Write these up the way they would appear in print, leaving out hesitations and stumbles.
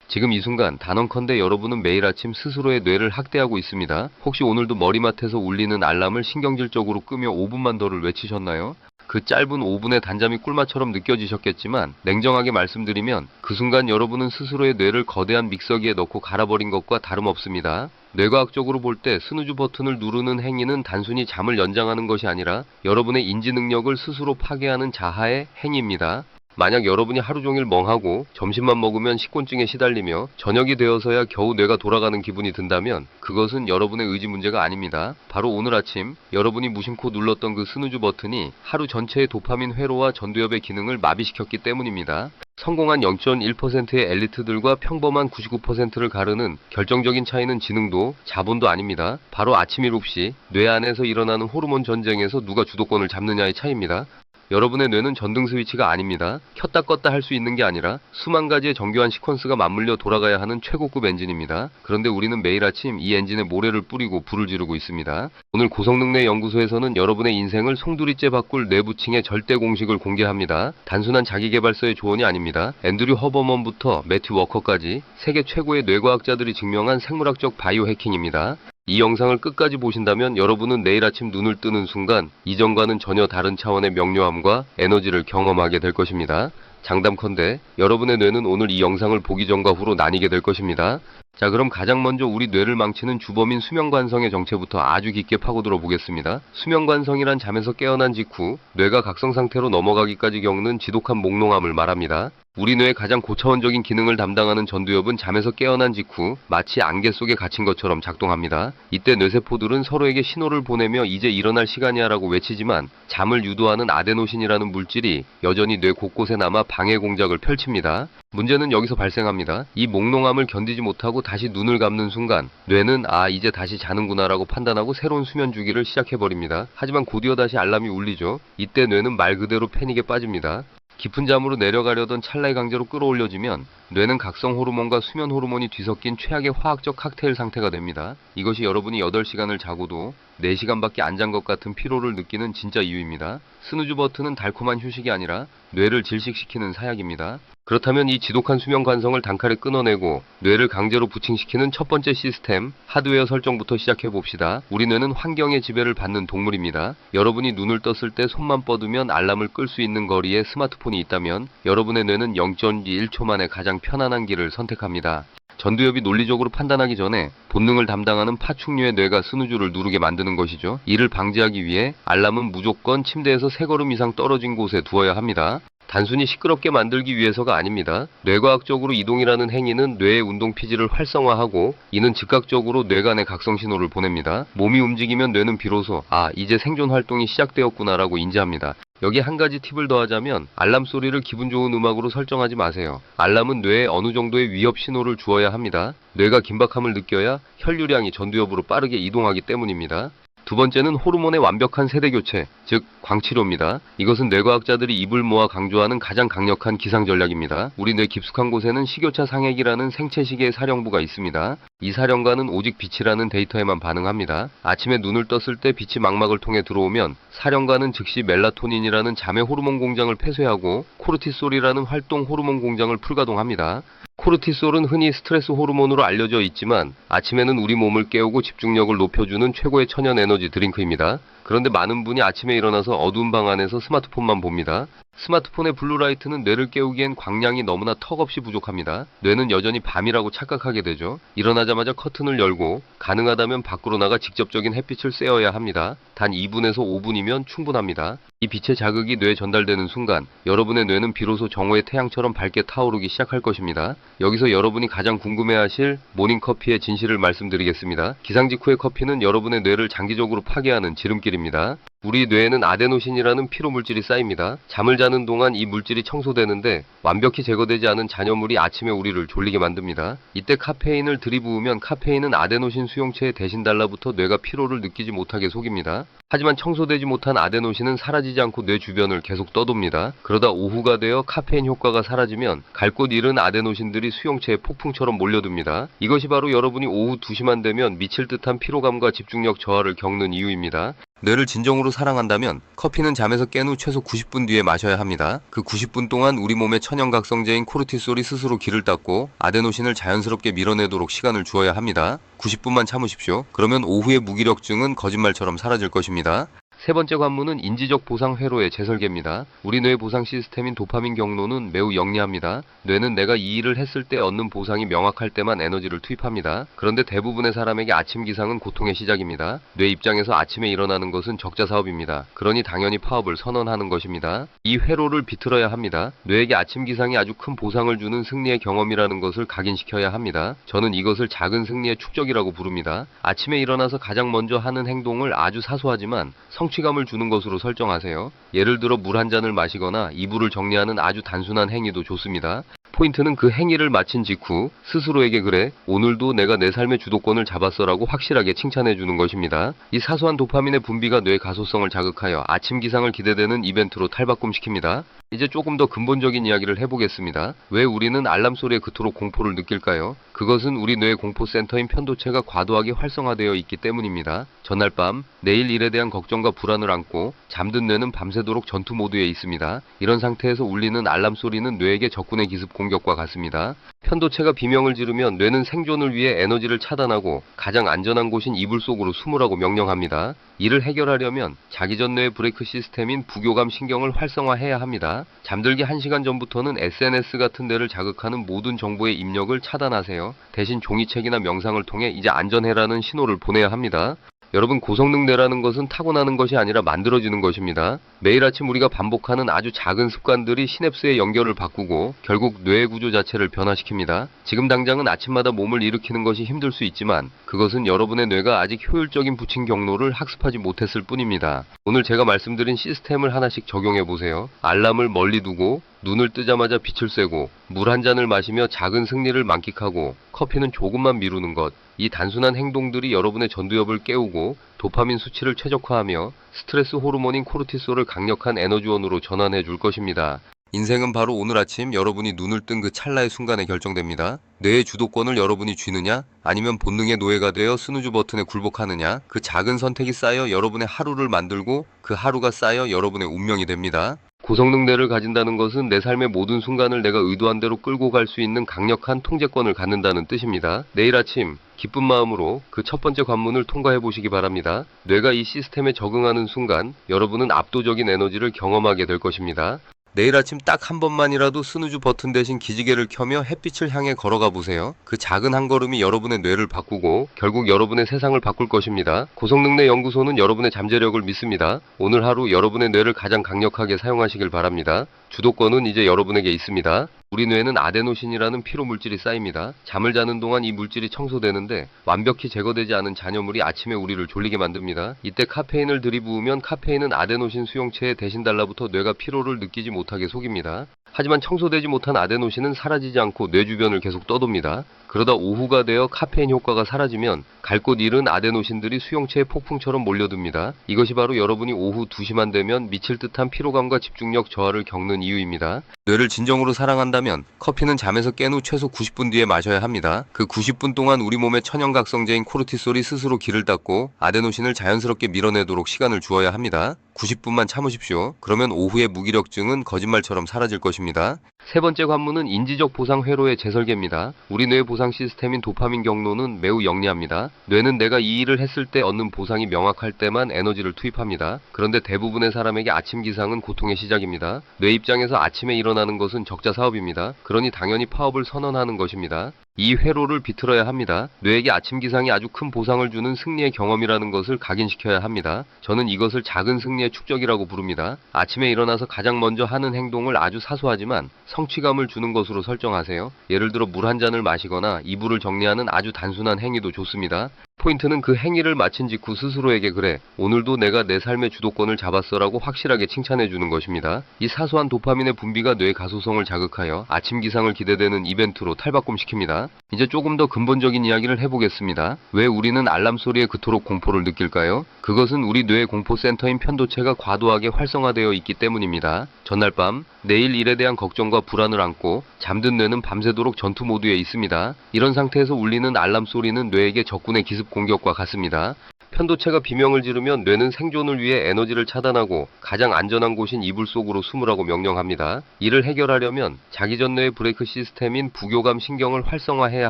지금 이 순간 단언컨대 여러분은 매일 아침 스스로의 뇌를 학대하고 있습니다. 혹시 오늘도 머리맡에서 울리는 알람을 신경질적으로 끄며 5분만 더를 외치셨나요? 그 짧은 5분의 단잠이 꿀맛처럼 느껴지셨겠지만 냉정하게 말씀드리면 그 순간 여러분은 스스로의 뇌를 거대한 믹서기에 넣고 갈아버린 것과 다름없습니다. 뇌과학적으로 볼 때 스누즈 버튼을 누르는 행위는 단순히 잠을 연장하는 것이 아니라 여러분의 인지 능력을 스스로 파괴하는 자하의 행위입니다. 만약 여러분이 하루 종일 멍하고 점심만 먹으면 식곤증에 시달리며 저녁이 되어서야 겨우 뇌가 돌아가는 기분이 든다면 그것은 여러분의 의지 문제가 아닙니다. 바로 오늘 아침 여러분이 무심코 눌렀던 그 스누즈 버튼이 하루 전체의 도파민 회로와 전두엽의 기능을 마비시켰기 때문입니다. 성공한 0.1%의 엘리트들과 평범한 99%를 가르는 결정적인 차이는 지능도 자본도 아닙니다. 바로 아침 7시 뇌 안에서 일어나는 호르몬 전쟁에서 누가 주도권을 잡느냐의 차이입니다. 여러분의 뇌는 전등 스위치가 아닙니다. 켰다 껐다 할 수 있는 게 아니라 수만 가지의 정교한 시퀀스가 맞물려 돌아가야 하는 최고급 엔진입니다. 그런데 우리는 매일 아침 이 엔진에 모래를 뿌리고 불을 지르고 있습니다. 오늘 고성능내 연구소에서는 여러분의 인생을 송두리째 바꿀 뇌부칭의 절대 공식을 공개합니다. 단순한 자기계발서의 조언이 아닙니다. 앤드류 허버먼부터 매튜 워커까지 세계 최고의 뇌과학자들이 증명한 생물학적 바이오 해킹입니다. 이 영상을 끝까지 보신다면 여러분은 내일 아침 눈을 뜨는 순간 이전과는 전혀 다른 차원의 명료함과 에너지를 경험하게 될 것입니다. 장담컨대 여러분의 뇌는 오늘 이 영상을 보기 전과 후로 나뉘게 될 것입니다. 자, 그럼 가장 먼저 우리 뇌를 망치는 주범인 수면관성의 정체부터 아주 깊게 파고들어 보겠습니다. 수면관성이란 잠에서 깨어난 직후 뇌가 각성 상태로 넘어가기까지 겪는 지독한 몽롱함을 말합니다. 우리 뇌의 가장 고차원적인 기능을 담당하는 전두엽은 잠에서 깨어난 직후 마치 안개 속에 갇힌 것처럼 작동합니다. 이때 뇌세포들은 서로에게 신호를 보내며 이제 일어날 시간이야 라고 외치지만 잠을 유도하는 아데노신이라는 물질이 여전히 뇌 곳곳에 남아 방해 공작을 펼칩니다. 문제는 여기서 발생합니다. 이 몽롱함을 견디지 못하고 다시 눈을 감는 순간 뇌는 이제 다시 자는구나 라고 판단하고 새로운 수면 주기를 시작해버립니다. 하지만 곧이어 다시 알람이 울리죠. 이때 뇌는 말 그대로 패닉에 빠집니다. 깊은 잠으로 내려가려던 찰나의 강제로 끌어올려지면 뇌는 각성 호르몬과 수면 호르몬이 뒤섞인 최악의 화학적 칵테일 상태가 됩니다. 이것이 여러분이 8시간을 자고도 4시간밖에 안 잔 것 같은 피로를 느끼는 진짜 이유입니다. 스누즈 버튼은 달콤한 휴식이 아니라 뇌를 질식시키는 사약입니다. 그렇다면 이 지독한 수면 관성을 단칼에 끊어내고 뇌를 강제로 부칭시키는 첫 번째 시스템, 하드웨어 설정부터 시작해 봅시다. 우리 뇌는 환경의 지배를 받는 동물입니다. 여러분이 눈을 떴을 때 손만 뻗으면 알람을 끌 수 있는 거리에 스마트폰이 있다면 여러분의 뇌는 0.1초 만에 가장 편안한 길을 선택합니다. 전두엽이 논리적으로 판단하기 전에 본능을 담당하는 파충류의 뇌가 스누즈를 누르게 만드는 것이죠. 이를 방지하기 위해 알람은 무조건 침대에서 3걸음 이상 떨어진 곳에 두어야 합니다. 단순히 시끄럽게 만들기 위해서가 아닙니다. 뇌과학적으로 이동이라는 행위는 뇌의 운동 피지를 활성화하고 이는 즉각적으로 뇌간에 각성 신호를 보냅니다. 몸이 움직이면 뇌는 비로소 이제 생존 활동이 시작되었구나라고 인지합니다. 여기 한 가지 팁을 더하자면 알람 소리를 기분 좋은 음악으로 설정하지 마세요. 알람은 뇌에 어느 정도의 위협 신호를 주어야 합니다. 뇌가 긴박함을 느껴야 혈류량이 전두엽으로 빠르게 이동하기 때문입니다. 두 번째는 호르몬의 완벽한 세대 교체, 즉 광치료입니다. 이것은 뇌과학자들이 입을 모아 강조하는 가장 강력한 기상 전략입니다. 우리 뇌 깊숙한 곳에는 식요차 상액이라는 생체시계의 사령부가 있습니다. 이 사령관은 오직 빛이라는 데이터에만 반응합니다. 아침에 눈을 떴을 때 빛이 망막을 통해 들어오면 사령관은 즉시 멜라토닌이라는 잠의 호르몬 공장을 폐쇄하고 코르티솔이라는 활동 호르몬 공장을 풀가동합니다. 코르티솔은 흔히 스트레스 호르몬으로 알려져 있지만 아침에는 우리 몸을 깨우고 집중력을 높여주는 최고의 천연 에너지 드링크입니다. 그런데 많은 분이 아침에 일어나서 어두운 방 안에서 스마트폰만 봅니다. 스마트폰의 블루라이트는 뇌를 깨우기엔 광량이 너무나 턱없이 부족합니다. 뇌는 여전히 밤이라고 착각하게 되죠. 일어나자마자 커튼을 열고 가능하다면 밖으로 나가 직접적인 햇빛을 쐬어야 합니다. 단 2분에서 5분이면 충분합니다. 이 빛의 자극이 뇌에 전달되는 순간 여러분의 뇌는 비로소 정오의 태양처럼 밝게 타오르기 시작할 것입니다. 여기서 여러분이 가장 궁금해하실 모닝커피의 진실을 말씀드리겠습니다. 기상 직후의 커피는 여러분의 뇌를 장기적으로 파괴하는 지름길입니다. 우리 뇌에는 아데노신이라는 피로물질이 쌓입니다. 잠을 자는 동안 이 물질이 청소되는데 완벽히 제거되지 않은 잔여물이 아침에 우리를 졸리게 만듭니다. 이때 카페인을 들이부으면 카페인은 아데노신 수용체에 대신 달라붙어 뇌가 피로를 느끼지 못하게 속입니다. 하지만 청소되지 못한 아데노신은 사라지지 않고 뇌 주변을 계속 떠돕니다. 그러다 오후가 되어 카페인 효과가 사라지면 갈 곳 잃은 아데노신들이 수용체에 폭풍처럼 몰려듭니다. 이것이 바로 여러분이 오후 2시만 되면 미칠 듯한 피로감과 집중력 저하를 겪는 이유입니다. 뇌를 진정으로 사랑한다면 커피는 잠에서 깬 후 최소 90분 뒤에 마셔야 합니다. 그 90분 동안 우리 몸의 천연각성제인 코르티솔이 스스로 기를 닦고 아데노신을 자연스럽게 밀어내도록 시간을 주어야 합니다. 90분만 참으십시오. 그러면 오후의 무기력증은 거짓말처럼 사라질 것입니다. 세 번째 관문은 인지적 보상 회로의 재설계입니다. 우리 뇌의 보상 시스템인 도파민 경로는 매우 영리합니다. 뇌는 내가 이 일을 했을 때 얻는 보상이 명확할 때만 에너지를 투입합니다. 그런데 대부분의 사람에게 아침 기상은 고통의 시작입니다. 뇌 입장에서 아침에 일어나는 것은 적자 사업입니다. 그러니 당연히 파업을 선언하는 것입니다. 이 회로를 비틀어야 합니다. 뇌에게 아침 기상이 아주 큰 보상을 주는 승리의 경험이라는 것을 각인시켜야 합니다. 저는 이것을 작은 승리의 축적이라고 부릅니다. 아침에 일어나서 가장 먼저 하는 행동을 아주 사소하지만 성취감을 주는 것으로 설정하세요. 예를 들어 물 한 잔을 마시거나 이불을 정리하는 아주 단순한 행위도 좋습니다. 포인트는 그 행위를 마친 직후 스스로에게 그래, 오늘도 내가 내 삶의 주도권을 잡았어라고 확실하게 칭찬해 주는 것입니다. 이 사소한 도파민의 분비가 뇌 가소성을 자극하여 아침 기상을 기대되는 이벤트로 탈바꿈시킵니다. 이제 조금 더 근본적인 이야기를 해보겠습니다. 왜 우리는 알람 소리에 그토록 공포를 느낄까요? 그것은 우리 뇌의 공포센터인 편도체가 과도하게 활성화되어 있기 때문입니다. 전날 밤 내일 일에 대한 걱정과 불안을 안고 잠든 뇌는 밤새도록 전투 모드에 있습니다. 이런 상태에서 울리는 알람 소리는 뇌에게 적군의 기습 공격과 같습니다. 편도체가 비명을 지르면 뇌는 생존을 위해 에너지를 차단하고 가장 안전한 곳인 이불 속으로 숨으라고 명령합니다. 이를 해결하려면 자기 전 뇌의 브레이크 시스템인 부교감 신경을 활성화해야 합니다. 잠들기 1시간 전부터는 SNS 같은 데를 자극하는 모든 정보의 입력을 차단하세요. 대신 종이책이나 명상을 통해 이제 안전해라는 신호를 보내야 합니다. 여러분, 고성능 뇌라는 것은 타고나는 것이 아니라 만들어지는 것입니다. 매일 아침 우리가 반복하는 아주 작은 습관들이 시냅스의 연결을 바꾸고 결국 뇌의 구조 자체를 변화시킵니다. 지금 당장은 아침마다 몸을 일으키는 것이 힘들 수 있지만 그것은 여러분의 뇌가 아직 효율적인 부침 경로를 학습하지 못했을 뿐입니다. 오늘 제가 말씀드린 시스템을 하나씩 적용해 보세요. 알람을 멀리 두고 눈을 뜨자마자 빛을 쐬고 물 한 잔을 마시며 작은 승리를 만끽하고 커피는 조금만 미루는 것. 이 단순한 행동들이 여러분의 전두엽을 깨우고 도파민 수치를 최적화하며 스트레스 호르몬인 코르티솔을 강력한 에너지원으로 전환해 줄 것입니다. 인생은 바로 오늘 아침 여러분이 눈을 뜬 그 찰나의 순간에 결정됩니다. 뇌의 주도권을 여러분이 쥐느냐 아니면 본능의 노예가 되어 스누즈 버튼에 굴복하느냐, 그 작은 선택이 쌓여 여러분의 하루를 만들고 그 하루가 쌓여 여러분의 운명이 됩니다. 고성능 뇌를 가진다는 것은 내 삶의 모든 순간을 내가 의도한 대로 끌고 갈 수 있는 강력한 통제권을 갖는다는 뜻입니다. 내일 아침 기쁜 마음으로 그 첫 번째 관문을 통과해 보시기 바랍니다. 뇌가 이 시스템에 적응하는 순간 여러분은 압도적인 에너지를 경험하게 될 것입니다. 내일 아침 딱 한 번만이라도 스누즈 버튼 대신 기지개를 켜며 햇빛을 향해 걸어가 보세요. 그 작은 한 걸음이 여러분의 뇌를 바꾸고 결국 여러분의 세상을 바꿀 것입니다. 고성능뇌 연구소는 여러분의 잠재력을 믿습니다. 오늘 하루 여러분의 뇌를 가장 강력하게 사용하시길 바랍니다. 주도권은 이제 여러분에게 있습니다. 우리 뇌에는 아데노신이라는 피로 물질이 쌓입니다. 잠을 자는 동안 이 물질이 청소되는데 완벽히 제거되지 않은 잔여물이 아침에 우리를 졸리게 만듭니다. 이때 카페인을 들이부으면 카페인은 아데노신 수용체에 대신 달라붙어 뇌가 피로를 느끼지 못하게 속입니다. 하지만 청소되지 못한 아데노신은 사라지지 않고 뇌 주변을 계속 떠돕니다. 그러다 오후가 되어 카페인 효과가 사라지면 갈 곳 잃은 아데노신들이 수용체에 폭풍처럼 몰려듭니다. 이것이 바로 여러분이 오후 2시만 되면 미칠 듯한 피로감과 집중력 저하를 겪는 이유입니다. 뇌를 진정으로 사랑한다면 커피는 잠에서 깬 후 최소 90분 뒤에 마셔야 합니다. 그 90분 동안 우리 몸의 천연각성제인 코르티솔이 스스로 기를 닦고 아데노신을 자연스럽게 밀어내도록 시간을 주어야 합니다. 90분만 참으십시오. 그러면 오후의 무기력증은 거짓말처럼 사라질 것입니다. 세 번째 관문은 인지적 보상 회로의 재설계입니다. 우리 뇌의 보상 시스템인 도파민 경로는 매우 영리합니다. 뇌는 내가 이 일을 했을 때 얻는 보상이 명확할 때만 에너지를 투입합니다. 그런데 대부분의 사람에게 아침 기상은 고통의 시작입니다. 뇌 입장에서 아침에 일어나는 것은 적자 사업입니다. 그러니 당연히 파업을 선언하는 것입니다. 이 회로를 비틀어야 합니다. 뇌에게 아침 기상이 아주 큰 보상을 주는 승리의 경험이라는 것을 각인시켜야 합니다. 저는 이것을 작은 승리의 축적이라고 부릅니다. 아침에 일어나서 가장 먼저 하는 행동을 아주 사소하지만 성취감을 주는 것으로 설정하세요. 예를 들어 물 한 잔을 마시거나 이불을 정리하는 아주 단순한 행위도 좋습니다. 포인트는 그 행위를 마친 직후 스스로에게 그래, 오늘도 내가 내 삶의 주도권을 잡았어라고 확실하게 칭찬해 주는 것입니다. 이 사소한 도파민의 분비가 뇌 가소성을 자극하여 아침 기상을 기대되는 이벤트로 탈바꿈시킵니다. 이제 조금 더 근본적인 이야기를 해보겠습니다. 왜 우리는 알람 소리에 그토록 공포를 느낄까요? 그것은 우리 뇌의 공포센터인 편도체가 과도하게 활성화되어 있기 때문입니다. 전날 밤 내일 일에 대한 걱정과 불안을 안고 잠든 뇌는 밤새도록 전투 모드에 있습니다. 이런 상태에서 울리는 알람 소리는 뇌에게 적군의 기습 공격과 같습니다. 편도체가 비명을 지르면 뇌는 생존을 위해 에너지를 차단하고 가장 안전한 곳인 이불 속으로 숨으라고 명령합니다. 이를 해결하려면 자기 전 뇌의 브레이크 시스템인 부교감 신경을 활성화해야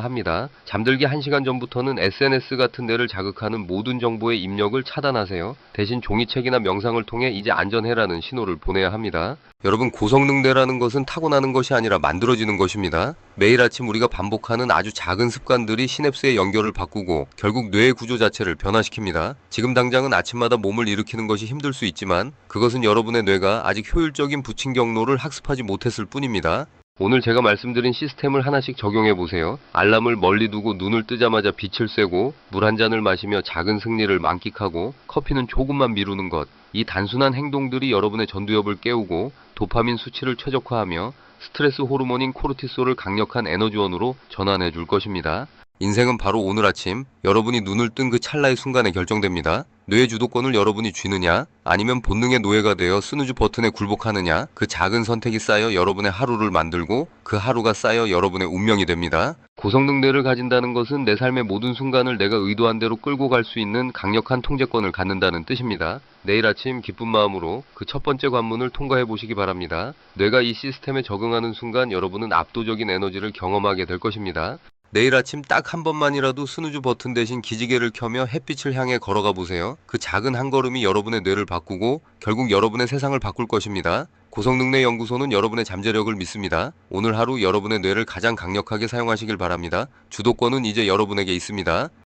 합니다. 잠들기 1시간 전부터는 SNS 같은 데를 자극하는 모든 정보의 입력을 차단하세요. 대신 종이책이나 명상을 통해 이제 안전해라는 신호를 보내야 합니다. 여러분, 고성능대라는 것은 타고나는 것이 아니라 만들어지는 것입니다. 매일 아침 우리가 반복하는 아주 작은 습관들이 시냅스의 연결을 바꾸고 결국 뇌의 구조 자체를 변화시킵니다. 지금 당장은 아침마다 몸을 일으키는 것이 힘들 수 있지만 그것은 여러분의 뇌가 아직 효율적인 부친 경로를 학습하지 못했을 뿐입니다. 오늘 제가 말씀드린 시스템을 하나씩 적용해 보세요. 알람을 멀리 두고 눈을 뜨자마자 빛을 쐬고 물 한 잔을 마시며 작은 승리를 만끽하고 커피는 조금만 미루는 것. 이 단순한 행동들이 여러분의 전두엽을 깨우고 도파민 수치를 최적화하며 스트레스 호르몬인 코르티솔을 강력한 에너지원으로 전환해 줄 것입니다. 인생은 바로 오늘 아침 여러분이 눈을 뜬 그 찰나의 순간에 결정됩니다. 뇌의 주도권을 여러분이 쥐느냐 아니면 본능의 노예가 되어 스누즈 버튼에 굴복하느냐, 그 작은 선택이 쌓여 여러분의 하루를 만들고 그 하루가 쌓여 여러분의 운명이 됩니다. 고성능 뇌를 가진다는 것은 내 삶의 모든 순간을 내가 의도한 대로 끌고 갈 수 있는 강력한 통제권을 갖는다는 뜻입니다. 내일 아침 기쁜 마음으로 그 첫 번째 관문을 통과해 보시기 바랍니다. 뇌가 이 시스템에 적응하는 순간 여러분은 압도적인 에너지를 경험하게 될 것입니다. 내일 아침 딱 한 번만이라도 스누즈 버튼 대신 기지개를 켜며 햇빛을 향해 걸어가 보세요. 그 작은 한 걸음이 여러분의 뇌를 바꾸고 결국 여러분의 세상을 바꿀 것입니다. 고성능뇌 연구소는 여러분의 잠재력을 믿습니다. 오늘 하루 여러분의 뇌를 가장 강력하게 사용하시길 바랍니다. 주도권은 이제 여러분에게 있습니다.